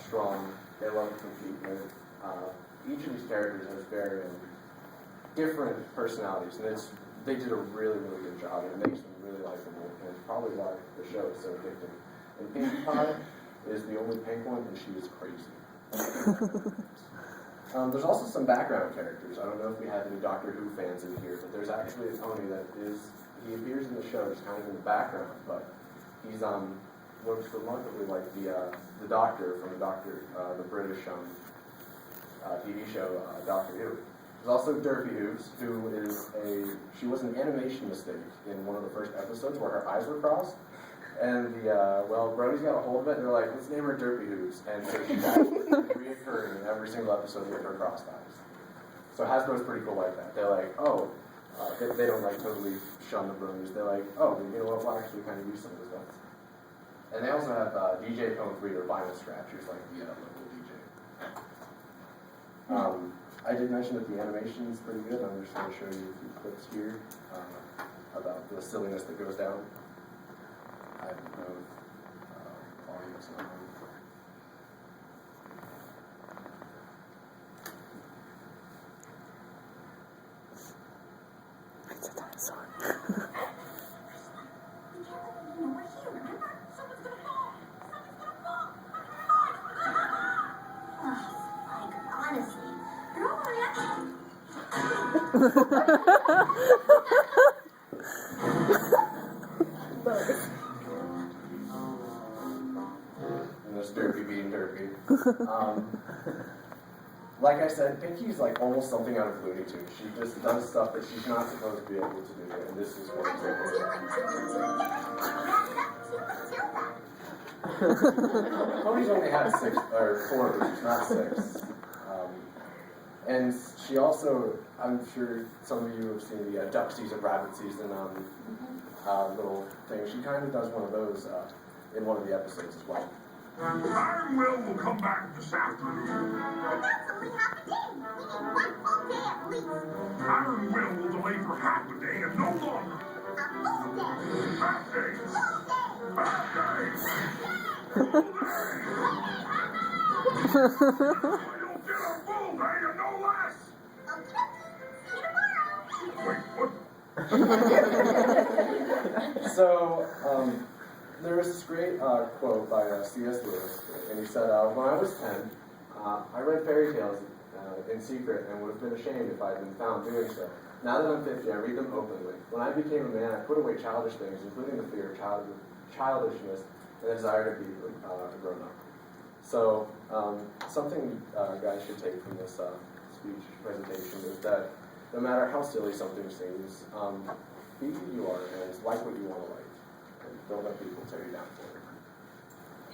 strong. They love to compete with. Each of these characters has very different personalities, and they did a really good job, and it makes them really likable, and it's probably why the show is so addicting. And Pinkie Pie is the only pink one, and she is crazy. There's also some background characters. I don't know if we have any Doctor Who fans in here, but there's actually a pony that he appears in the show just kind of in the background, but he's looks remarkably like the Doctor from the British TV show Doctor Who. There's also Derpy Hooves, she was an animation mistake in one of the first episodes where her eyes were crossed. And Brony's got a hold of it, and they're like, let's name her Derpy Hooves. And so she's actually reoccurring in every single episode with her crossed eyes. So Hasbro's pretty cool like that. They're like, oh, they don't like totally shun the Bronies. They're like, oh, you know what, we'll actually kind of use some of this stuff. And they also have DJ phones reader vinyl scratchers like the local DJ. I did mention that the animation is pretty good. I'm just going to show you a few clips here about the silliness that goes down. I don't know if audio's on. It's a dinosaur. And there's Derpy being Derpy. Like I said, Pinkie's like almost something out of Looney Tunes. She just does stuff that she's not supposed to be able to do, and this is what Ponies only had 4 groups, not 6. And she also, I'm sure some of you have seen the duck season, rabbit season little thing. She kind of does one of those in one of the episodes as well. Iron Will come back this afternoon. That's only half a day. We need 1 full day at least. Iron Will delay for half a day and no longer. A full day. Half day. Full day. Half day. Full day. You'll get a full day and no less. Okie dokie. See you tomorrow. Wait, what? So, there was this great quote by C.S. Lewis, and he said, when I was 10, I read fairy tales in secret and would have been ashamed if I had been found doing so. Now that I'm 50, I read them openly. When I became a man, I put away childish things, including the fear of childishness and the desire to be grown up. So, something guys should take from this speech presentation is that no matter how silly something seems, be who you are and like what you want to like. And don't let people tear you down for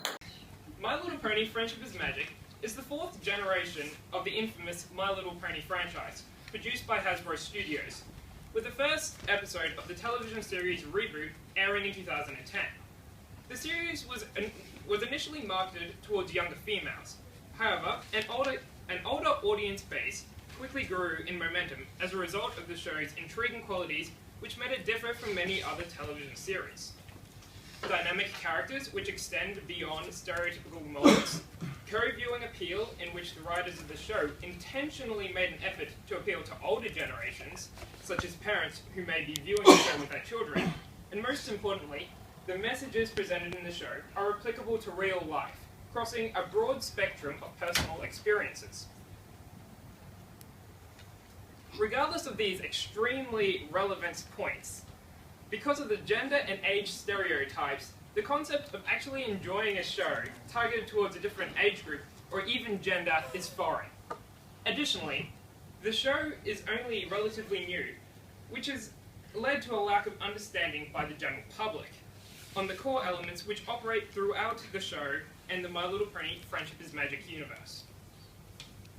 it. My Little Pony Friendship is Magic is the 4th generation of the infamous My Little Pony franchise, produced by Hasbro Studios, with the first episode of the television series Reboot airing in 2010. The series was initially marketed towards younger females. However, an older audience base quickly grew in momentum as a result of the show's intriguing qualities, which made it differ from many other television series. Dynamic characters which extend beyond stereotypical molds, co-viewing appeal in which the writers of the show intentionally made an effort to appeal to older generations, such as parents who may be viewing the show with their children, and most importantly, the messages presented in the show are applicable to real life, crossing a broad spectrum of personal experiences. Regardless of these extremely relevant points, because of the gender and age stereotypes, the concept of actually enjoying a show targeted towards a different age group or even gender is foreign. Additionally, the show is only relatively new, which has led to a lack of understanding by the general public on the core elements which operate throughout the show and the My Little Pony Friendship is Magic universe.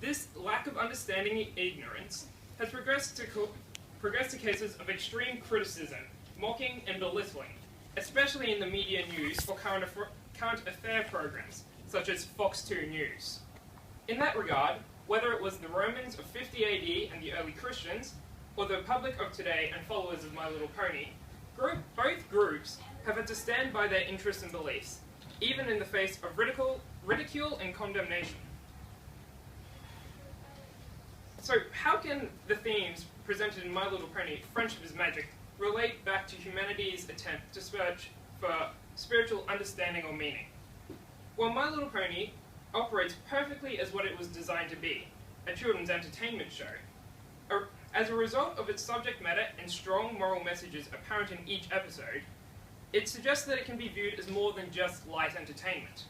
This lack of understanding and ignorance has progressed to cases of extreme criticism, mocking and belittling, especially in the media news or current affair programs, such as Fox 2 News. In that regard, whether it was the Romans of 50 AD and the early Christians, or the public of today and followers of My Little Pony, both groups have had to stand by their interests and beliefs, even in the face of ridicule and condemnation. So how can the themes presented in My Little Pony Friendship is Magic relate back to humanity's attempt to search for spiritual understanding or meaning? Well, My Little Pony operates perfectly as what it was designed to be, a children's entertainment show. As a result of its subject matter and strong moral messages apparent in each episode, it suggests that it can be viewed as more than just light entertainment.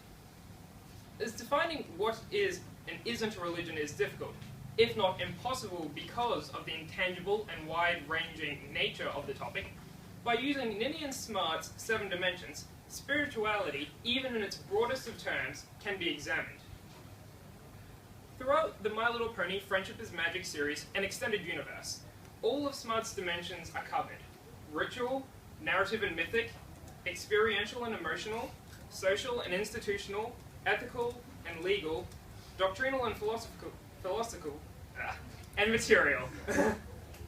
As defining what is and isn't a religion is difficult, if not impossible because of the intangible and wide-ranging nature of the topic, by using Ninian Smart's 7 dimensions, spirituality, even in its broadest of terms, can be examined. Throughout the My Little Pony Friendship is Magic series and extended universe, all of Smart's dimensions are covered. Ritual, narrative and mythic, experiential and emotional, social and institutional, ethical and legal, doctrinal and philosophical, and material.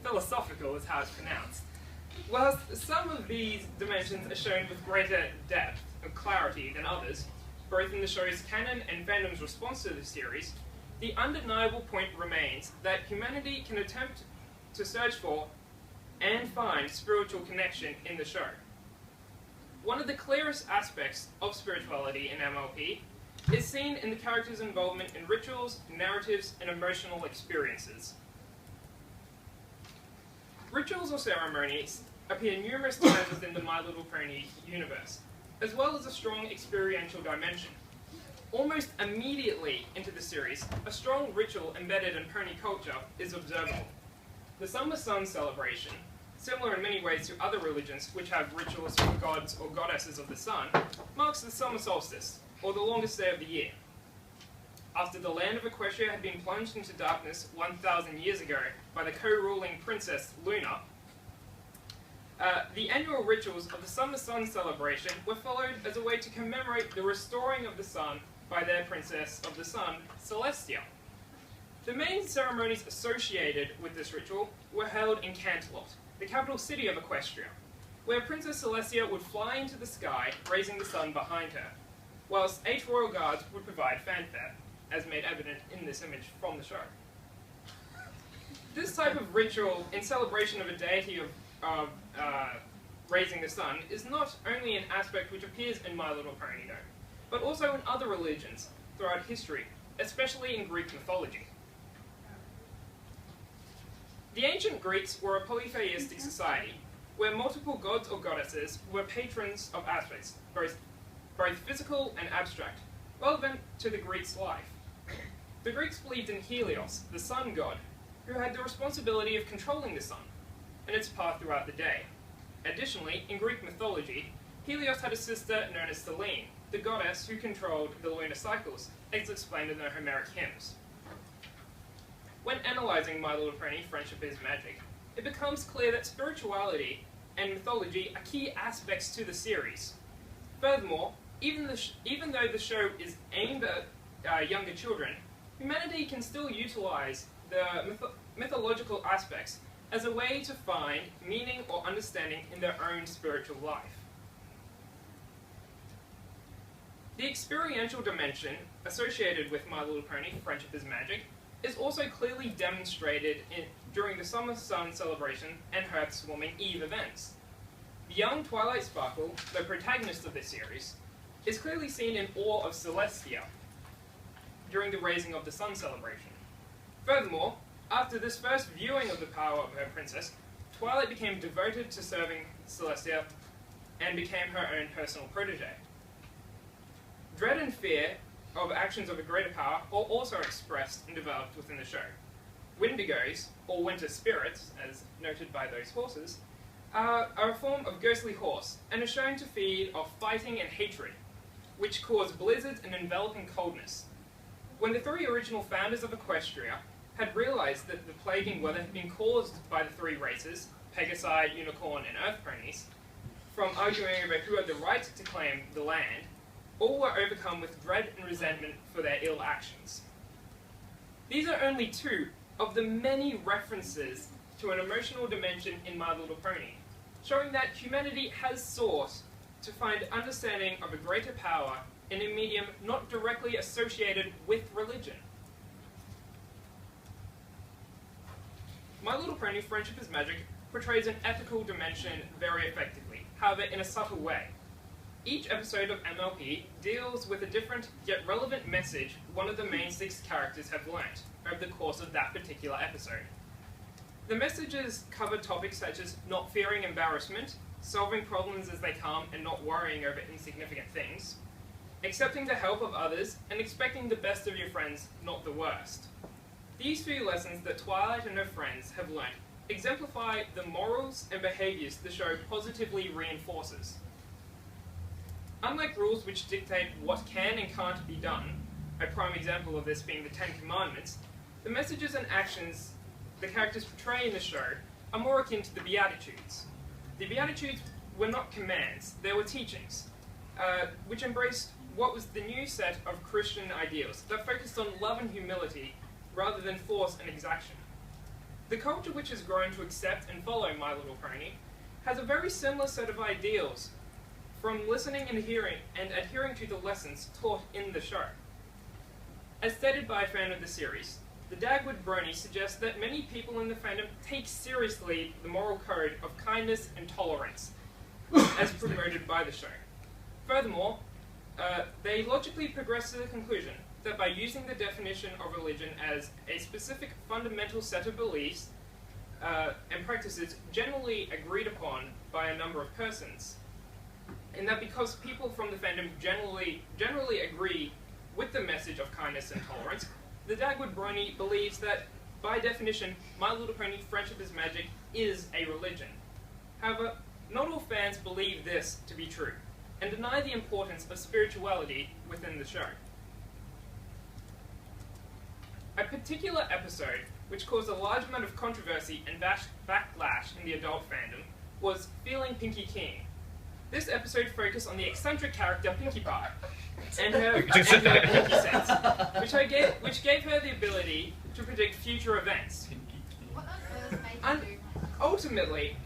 Philosophical is how it's pronounced. Whilst some of these dimensions are shown with greater depth and clarity than others, both in the show's canon and fandom's response to the series, the undeniable point remains that humanity can attempt to search for and find spiritual connection in the show. One of the clearest aspects of spirituality in MLP is seen in the characters' involvement in rituals, narratives, and emotional experiences. Rituals or ceremonies appear numerous times within the My Little Pony universe, as well as a strong experiential dimension. Almost immediately into the series, a strong ritual embedded in pony culture is observable. The Summer Sun celebration, similar in many ways to other religions which have rituals for gods or goddesses of the sun, marks the summer solstice, or the longest day of the year. After the land of Equestria had been plunged into darkness 1,000 years ago by the co-ruling princess Luna, the annual rituals of the Summer Sun celebration were followed as a way to commemorate the restoring of the sun by their princess of the sun, Celestia. The main ceremonies associated with this ritual were held in Canterlot, the capital city of Equestria, where Princess Celestia would fly into the sky, raising the sun behind her, whilst 8 royal guards would provide fanfare, as made evident in this image from the show. This type of ritual in celebration of a deity of raising the sun is not only an aspect which appears in My Little Pony, though, but also in other religions throughout history, especially in Greek mythology. The ancient Greeks were a polytheistic society, where multiple gods or goddesses were patrons of aspects, both physical and abstract, relevant to the Greeks' life. The Greeks believed in Helios, the sun god, who had the responsibility of controlling the sun and its path throughout the day. Additionally, in Greek mythology, Helios had a sister known as Selene, the goddess who controlled the lunar cycles, as explained in the Homeric hymns. When analysing My Little Pony, Friendship is Magic, it becomes clear that spirituality and mythology are key aspects to the series. Furthermore, even though the show is aimed at younger children, humanity can still utilise the mythological aspects as a way to find meaning or understanding in their own spiritual life. The experiential dimension associated with My Little Pony, Friendship is Magic, is also clearly demonstrated during the Summer Sun celebration and Hearth-Swarming Eve events. The young Twilight Sparkle, the protagonist of this series, is clearly seen in awe of Celestia during the raising of the sun celebration. Furthermore, after this first viewing of the power of her princess, Twilight became devoted to serving Celestia and became her own personal protege. Dread and fear of actions of a greater power are also expressed and developed within the show. Windigos, or winter spirits, as noted by those horses, are a form of ghostly horse and are shown to feed off fighting and hatred, which cause blizzards and enveloping coldness. When the 3 original founders of Equestria had realized that the plaguing weather had been caused by the 3 races, Pegasi, Unicorn, and Earth Ponies, from arguing over who had the right to claim the land, all were overcome with dread and resentment for their ill actions. These are only 2 of the many references to an emotional dimension in My Little Pony, showing that humanity has sought to find understanding of a greater power in a medium not directly associated with religion. My Little Pony, Friendship is Magic portrays an ethical dimension very effectively, however in a subtle way. Each episode of MLP deals with a different yet relevant message one of the main 6 characters have learnt over the course of that particular episode. The messages cover topics such as not fearing embarrassment, solving problems as they come and not worrying over insignificant things, accepting the help of others, and expecting the best of your friends, not the worst. These few lessons that Twilight and her friends have learnt exemplify the morals and behaviours the show positively reinforces. Unlike rules which dictate what can and can't be done, a prime example of this being the 10 Commandments, the messages and actions the characters portray in the show are more akin to the Beatitudes. The Beatitudes were not commands, they were teachings, which embraced what was the new set of Christian ideals that focused on love and humility rather than force and exaction. The culture which has grown to accept and follow My Little Pony has a very similar set of ideals from listening and hearing and adhering to the lessons taught in the show. As stated by a fan of the series, the Dagwood Brony suggests that many people in the fandom take seriously the moral code of kindness and tolerance as promoted by the show. Furthermore, they logically progress to the conclusion that by using the definition of religion as a specific fundamental set of beliefs and practices generally agreed upon by a number of persons, and that because people from the fandom generally agree with the message of kindness and tolerance, the Dagwood Brony believes that, by definition, My Little Pony Friendship is Magic is a religion. However, not all fans believe this to be true, and deny the importance of spirituality within the show. A particular episode which caused a large amount of controversy and backlash in the adult fandom was Feeling Pinkie King. This episode focused on the eccentric character Pinkie Pie and her pinky sense, which gave her the ability to predict future events. Ultimately,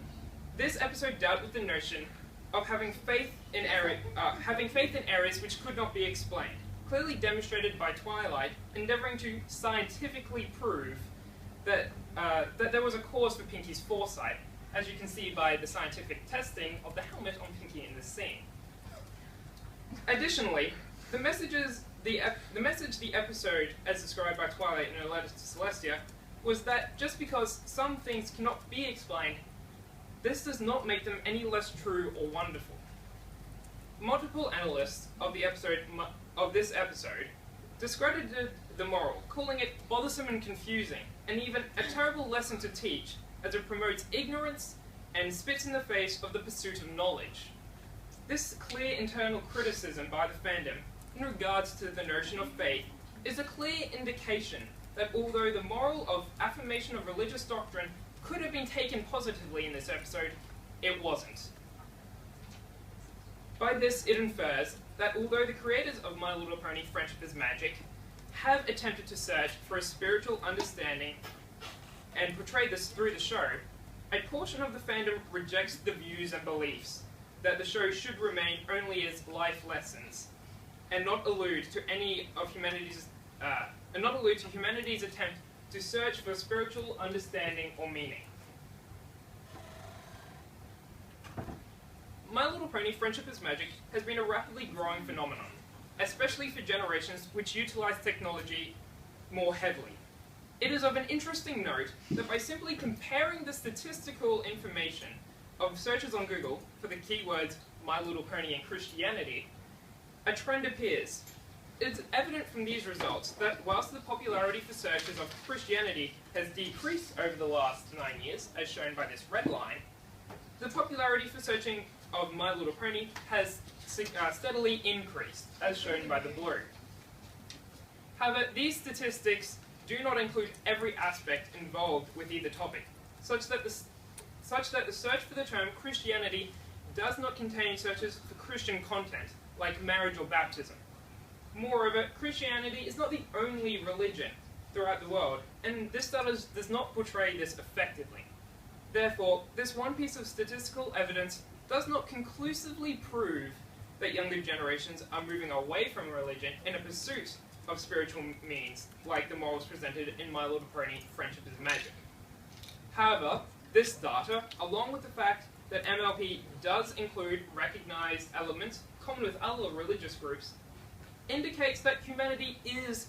this episode dealt with the notion of having faith in areas which could not be explained, clearly demonstrated by Twilight endeavoring to scientifically prove that there was a cause for Pinkie's foresight, as you can see by the scientific testing of the helmet on Pinkie in this scene. Additionally, the message the episode, as described by Twilight in her letter to Celestia, was that just because some things cannot be explained, this does not make them any less true or wonderful. Multiple analysts of this episode discredited the moral, calling it bothersome and confusing, and even a terrible lesson to teach, as it promotes ignorance and spits in the face of the pursuit of knowledge. This clear internal criticism by the fandom in regards to the notion of faith is a clear indication that although the moral of affirmation of religious doctrine could have been taken positively in this episode, it wasn't. By this, it infers that although the creators of My Little Pony Friendship is Magic have attempted to search for a spiritual understanding and portray this through the show, a portion of the fandom rejects the views and beliefs that the show should remain only as life lessons, and not allude to humanity's attempt to search for spiritual understanding or meaning. My Little Pony Friendship is Magic has been a rapidly growing phenomenon, especially for generations which utilize technology more heavily. It is of an interesting note that by simply comparing the statistical information of searches on Google for the keywords My Little Pony and Christianity, a trend appears. It is evident from these results that whilst the popularity for searches of Christianity has decreased over the last 9 years, as shown by this red line, the popularity for searching of My Little Pony has steadily increased, as shown by the blue. However, these statistics do not include every aspect involved with either topic, such that the search for the term Christianity does not contain searches for Christian content, like marriage or baptism. Moreover, Christianity is not the only religion throughout the world, and this does not portray this effectively. Therefore, this one piece of statistical evidence does not conclusively prove that younger generations are moving away from religion in a pursuit of spiritual means, like the morals presented in My Little Pony Friendship is Magic. However, this data, along with the fact that MLP does include recognized elements common with other religious groups, indicates that humanity is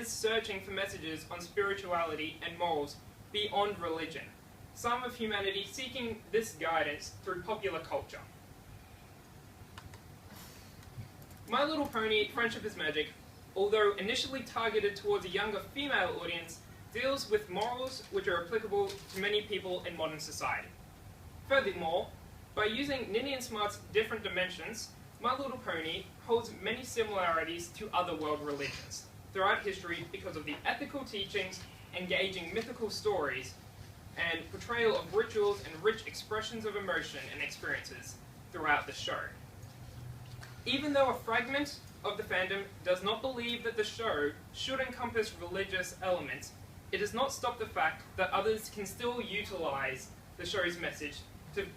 searching for messages on spirituality and morals beyond religion, some of humanity seeking this guidance through popular culture. My Little Pony Friendship is Magic, although initially targeted towards a younger female audience, deals with morals which are applicable to many people in modern society. Furthermore, by using Ninny and Smart's different dimensions, My Little Pony holds many similarities to other world religions throughout history because of the ethical teachings, engaging mythical stories, and portrayal of rituals and rich expressions of emotion and experiences throughout the show. Even though a fragment of the fandom does not believe that the show should encompass religious elements, it does not stop the fact that others can still utilize the show's message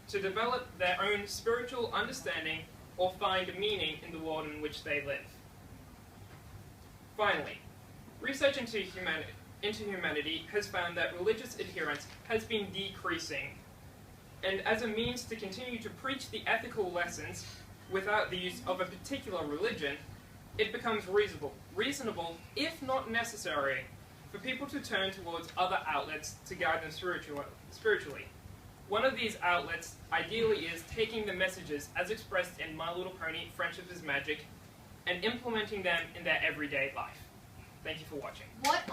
to develop their own spiritual understanding or find meaning in the world in which they live. Finally, research into humanity has found that religious adherence has been decreasing, and as a means to continue to preach the ethical lessons without the use of a particular religion, it becomes reasonable, if not necessary, for people to turn towards other outlets to guide them spiritually. One of these outlets, ideally, is taking the messages as expressed in My Little Pony, Friendship is Magic, and implementing them in their everyday life. Thank you for watching. What